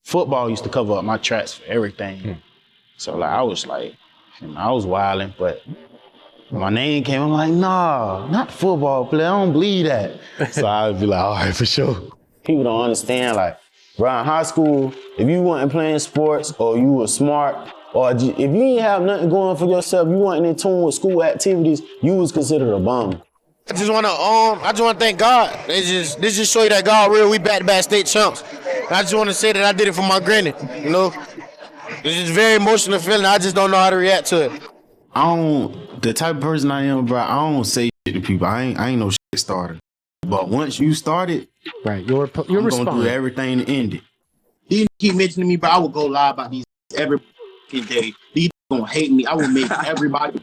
football used to cover up my tracks for everything. So like I was wilding, but my name came, I'm like, nah, not football player, I don't believe that. So I'd be like, all right, for sure. People don't understand, like, around high school, if you wasn't playing sports or you were smart, or if you didn't have nothing going for yourself, you wasn't in tune with school activities, you was considered a bum. I just wanna thank God. This just show you that God real. We back-to-back state champs. And I just wanna say that I did it for my granny. You know, it's just very emotional feeling. I just don't know how to react to it. The type of person I am, bro, I don't say shit to people. I ain't no shit starter. But once you started, right, you're gonna do everything to end it. These keep mentioning me, but I will go live about these every day. These gonna hate me. I will make everybody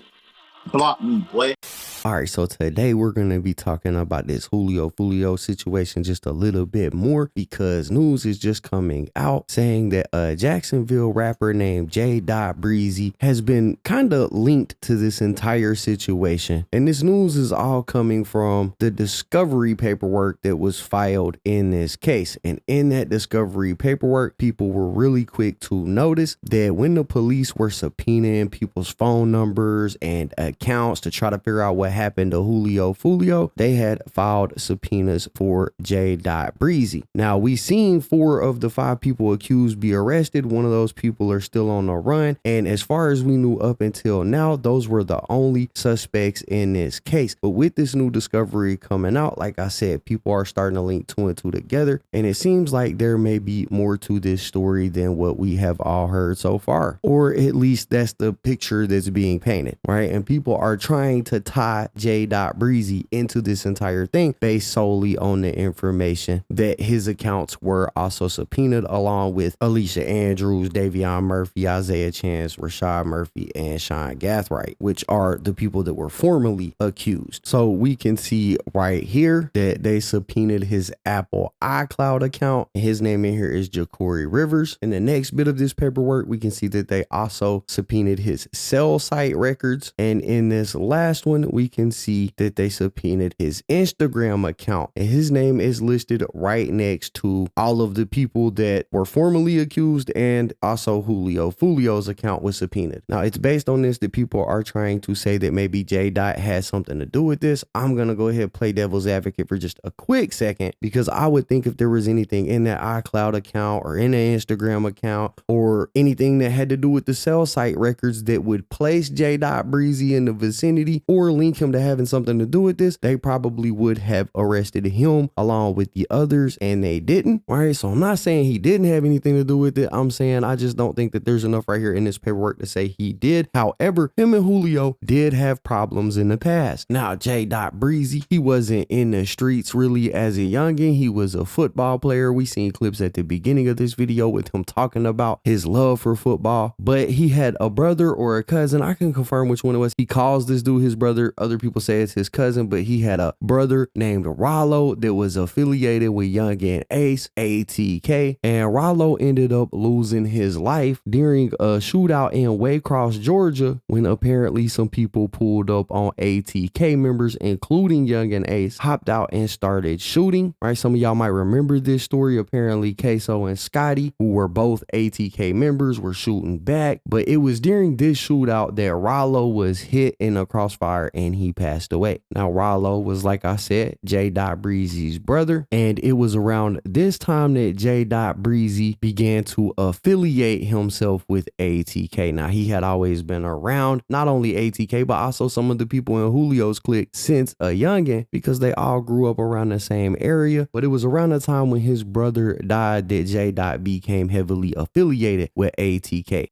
block me, boy. All right, so today we're going to be talking about this Foolio situation just a little bit more because news is just coming out saying that a Jacksonville rapper named JDot Breezy has been kind of linked to this entire situation. And this news is all coming from the discovery paperwork that was filed in this case. And in that discovery paperwork, people were really quick to notice that when the police were subpoenaing people's phone numbers and accounts to try to figure out what happened to Foolio, they had filed subpoenas for JDot Breezy. Now, we seen 4 of the 5 people accused be arrested. One of those people are still on the run. And as far as we knew up until now, those were the only suspects in this case. But with this new discovery coming out, like I said, people are starting to link 2 and 2 together. And it seems like there may be more to this story than what we have all heard so far. Or at least that's the picture that's being painted, right? And people are trying to tie JDot Breezy into this entire thing based solely on the information that his accounts were also subpoenaed along with Alicia Andrews, Davion Murphy, Isaiah Chance, Rashad Murphy, and Sean Gathright, which are the people that were formally accused. So we can see right here that they subpoenaed his Apple iCloud account. His name in here is Jacory Rivers. In the next bit of this paperwork, we can see that they also subpoenaed his cell site records. And in this last one, we can see that they subpoenaed his Instagram account, and his name is listed right next to all of the people that were formally accused, and also Julio's account was subpoenaed. Now, it's based on this that people are trying to say that maybe JDot has something to do with this. I'm gonna go ahead and play devil's advocate for just a quick second, because I would think if there was anything in that iCloud account or in the Instagram account or anything that had to do with the cell site records that would place JDot Breezy in the vicinity or link him to having something to do with this, they probably would have arrested him along with the others, and they didn't. All right, so I'm not saying he didn't have anything to do with it. I'm saying I just don't think that there's enough right here in this paperwork to say he did. However, him and Julio did have problems in the past. Now, JDot Breezy, he wasn't in the streets really as a youngin'. He was a football player. We seen clips at the beginning of this video with him talking about his love for football, but he had a brother or a cousin. I can confirm which one it was. He calls this dude his brother. Other people say it's his cousin, but he had a brother named Rollo that was affiliated with Young and Ace, ATK, and Rollo ended up losing his life during a shootout in Waycross, Georgia, when apparently some people pulled up on ATK members, including Young and Ace, hopped out and started shooting, right? Some of y'all might remember this story. Apparently, Queso and Scotty, who were both ATK members, were shooting back, but it was during this shootout that Rollo was hit in a crossfire and he passed away. Now, Rollo was, like I said, JDot Breezy's brother, and it was around this time that JDot Breezy began to affiliate himself with ATK. Now, he had always been around not only ATK, but also some of the people in Julio's clique since a youngin', because they all grew up around the same area. But it was around the time when his brother died that JDot became heavily affiliated with ATK.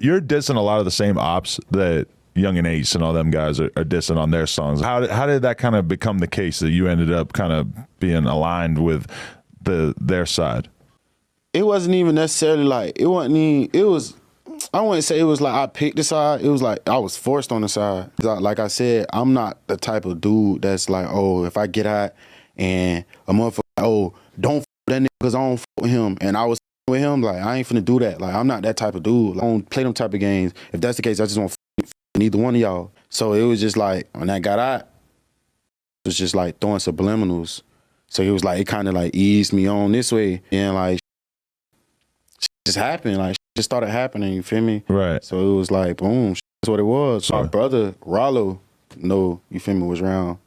You're dissing a lot of the same ops that Young and Ace and all them guys are dissing on their songs. How did that kind of become the case that you ended up kind of being aligned with their side? It wasn't even necessarily like, it was, I wouldn't say it was like I picked the side. It was like I was forced on the side. Like I said, I'm not the type of dude that's like, oh, if I get out and a motherfucker, oh, don't f that nigga because I don't f with him. And I was with him, like, I ain't finna do that. Like, I'm not that type of dude. Like, I don't play them type of games. If that's the case, I just won't f neither one of y'all. So it was just like, when I got out, it was just like throwing subliminals. So it was like, it kind of like eased me on this way. And like, just happened. Like, just started happening, you feel me? Right. So it was like, boom, that's what it was. Sure. My brother, Rollo, you feel me, was around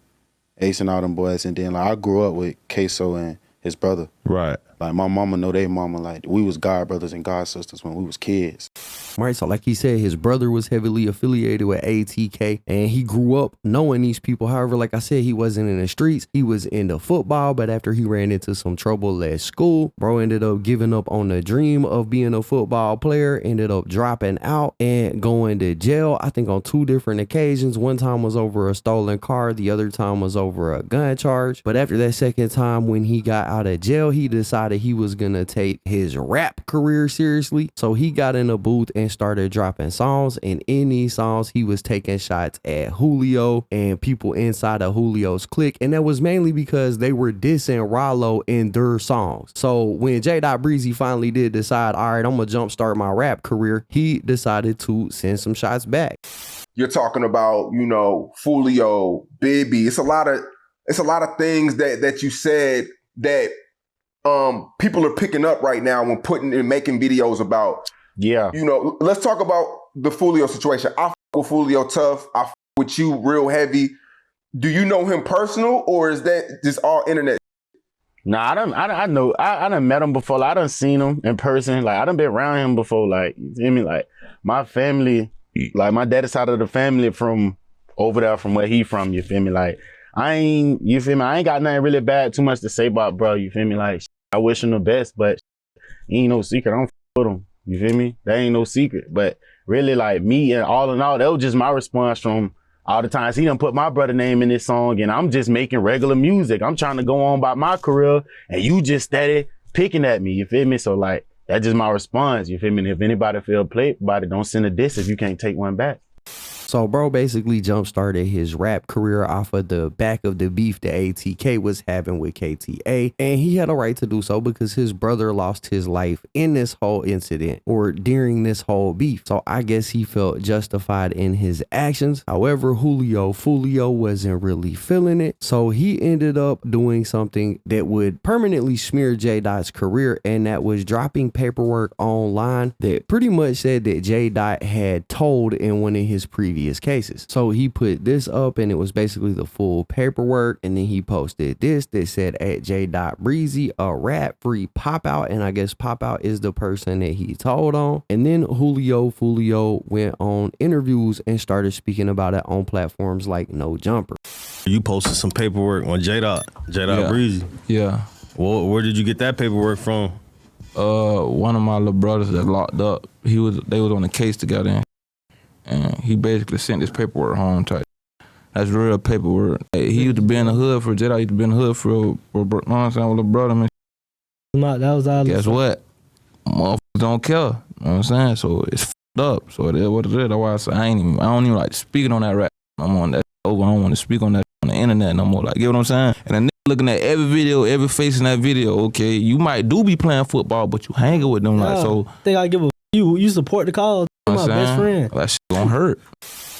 Ace and all them boys. And then, like, I grew up with Queso and his brother. Right. Like, my mama know they mama. Like, we was god brothers and god sisters when we was kids. Right, so like he said, his brother was heavily affiliated with ATK, and he grew up knowing these people. However, like I said, he wasn't in the streets. He was into football, but after he ran into some trouble at school, bro ended up giving up on the dream of being a football player, ended up dropping out and going to jail, I think on 2 different occasions. One time was over a stolen car, the other time was over a gun charge. But after that second time, when he got out of jail, he decided he was gonna take his rap career seriously. So he got in a booth and started dropping songs, and in these songs he was taking shots at Julio and people inside of Julio's clique, and that was mainly because they were dissing Rollo in their songs. So when JDot Breezy finally did decide, all right, I'm gonna jumpstart my rap career, he decided to send some shots back. You're talking about, you know, Foolio, Bibby. It's a lot of things that you said that people are picking up right now when putting and making videos about. Yeah. You know, let's talk about the Foolio situation. I f with Foolio tough. I f with you real heavy. Do you know him personal, or is that just all internet? Nah, I know. I done met him before. Like, I done seen him in person. Like, I done been around him before. Like, you feel me? Like, my family, like my daddy's side of the family from over there from where he from, you feel me? Like, you feel me? I ain't got nothing really bad too much to say about bro, you feel me? Like, I wish him the best, but he ain't no secret. I don't f with him. You feel me? That ain't no secret. But really, like, me and all in all, that was just my response from all the times he done put my brother name in this song, and I'm just making regular music. I'm trying to go on about my career, and you just steady picking at me, you feel me? So, like, that's just my response, you feel me? And if anybody feel played about it, don't send a diss if you can't take one back. So bro basically jump started his rap career off of the back of the beef that ATK was having with KTA, and he had a right to do so because his brother lost his life in this whole incident or during this whole beef. So I guess he felt justified in his actions. However, Foolio wasn't really feeling it, so he ended up doing something that would permanently smear JDot's career, and that was dropping paperwork online that pretty much said that JDot had told in one of his previous cases. So he put this up, and it was basically the full paperwork, and then he posted this that said at JDot Breezy, a rap free pop out, and I guess pop out is the person that he told on. And then Foolio went on interviews and started speaking about it on platforms like No Jumper. You posted some paperwork on JDot Breezy. Yeah. Where did you get that paperwork from? One of my little brothers that locked up, they was on a case together, and he basically sent this paperwork home type. That's real paperwork. Hey, he used to be in the hood for JDot. He used to be in the hood for you know what I'm saying, with a brother, man. That was all. Guess what? Motherfuckers don't care. You know what I'm saying? So it's f***ed up. So it is what it is. That's why I say I don't even like speaking on that rap. I'm on that over. I don't want to speak on that on the internet no more. Like, you know what I'm saying? And a nigga looking at every video, every face in that video, okay, you might be playing football, but you hanging with them. Like, so. I think I give a you support the cause. My best friend. That shit gonna hurt.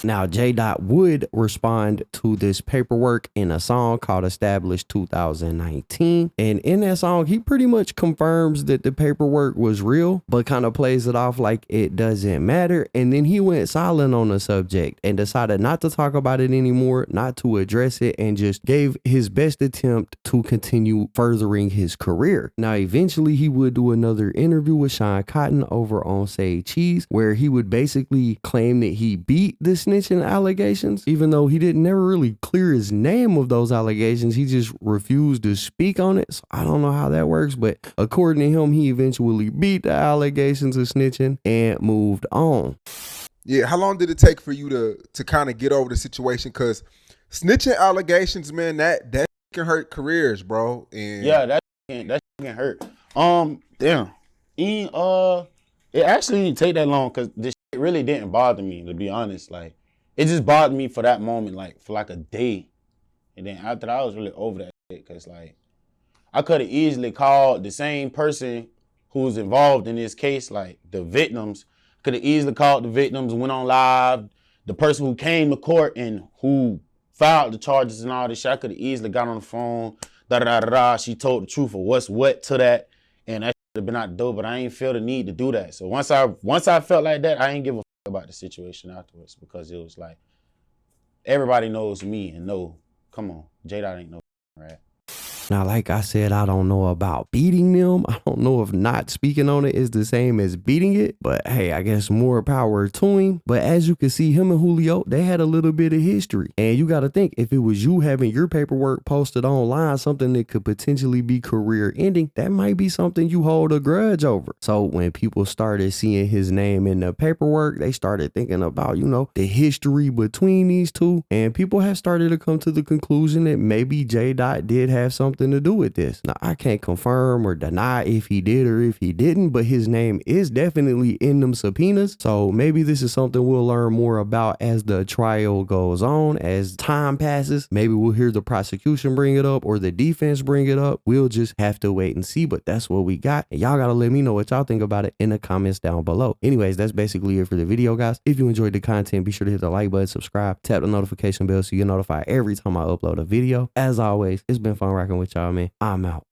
Now, JDot would respond to this paperwork in a song called Established 2019. And in that song, he pretty much confirms that the paperwork was real, but kind of plays it off like it doesn't matter. And then he went silent on the subject and decided not to talk about it anymore, not to address it, and just gave his best attempt to continue furthering his career. Now, eventually, he would do another interview with Sean Cotton over on Say Cheese, where he would basically claim that he beat this snitching allegations, even though he didn't never really clear his name of those allegations. He just refused to speak on it. So I don't know how that works, but according to him, he eventually beat the allegations of snitching and moved on. Yeah, how long did it take for you to kind of get over the situation? Because snitching allegations, man, that can hurt careers, bro. And yeah, that can hurt. Damn. It actually didn't take that long because this shit really didn't bother me, to be honest. Like, it just bothered me for that moment, like, for like a day. And then after that, I was really over that shit because, like, I could have easily called the same person who was involved in this case, like, the victims. Could have easily called the victims, went on live. The person who came to court and who filed the charges and all this shit, I could have easily got on the phone, she told the truth of what's what to that. And that have been out the door, but I ain't feel the need to do that. So once I felt like that, I ain't give a about the situation afterwards, because it was like everybody knows me and come on, JDot ain't no right. Now, like I said, I don't know about beating them. I don't know if not speaking on it is the same as beating it, but hey, I guess more power to him. But as you can see, him and Julio, they had a little bit of history. And you got to think, if it was you having your paperwork posted online, something that could potentially be career ending, that might be something you hold a grudge over. So when people started seeing his name in the paperwork, they started thinking about, the history between these two. And people have started to come to the conclusion that maybe JDot did have something to do with this. Now, I can't confirm or deny if he did or if he didn't, but his name is definitely in them subpoenas. So maybe this is something we'll learn more about as the trial goes on, as time passes. Maybe we'll hear the prosecution bring it up or the defense bring it up. We'll just have to wait and see, but that's what we got. And y'all gotta let me know what y'all think about it in the comments down below. Anyways, that's basically it for the video, guys. If you enjoyed the content, be sure to hit the like button, subscribe, tap the notification bell so you get notified every time I upload a video. As always, it's been fun rocking with y'all, man. I'm out.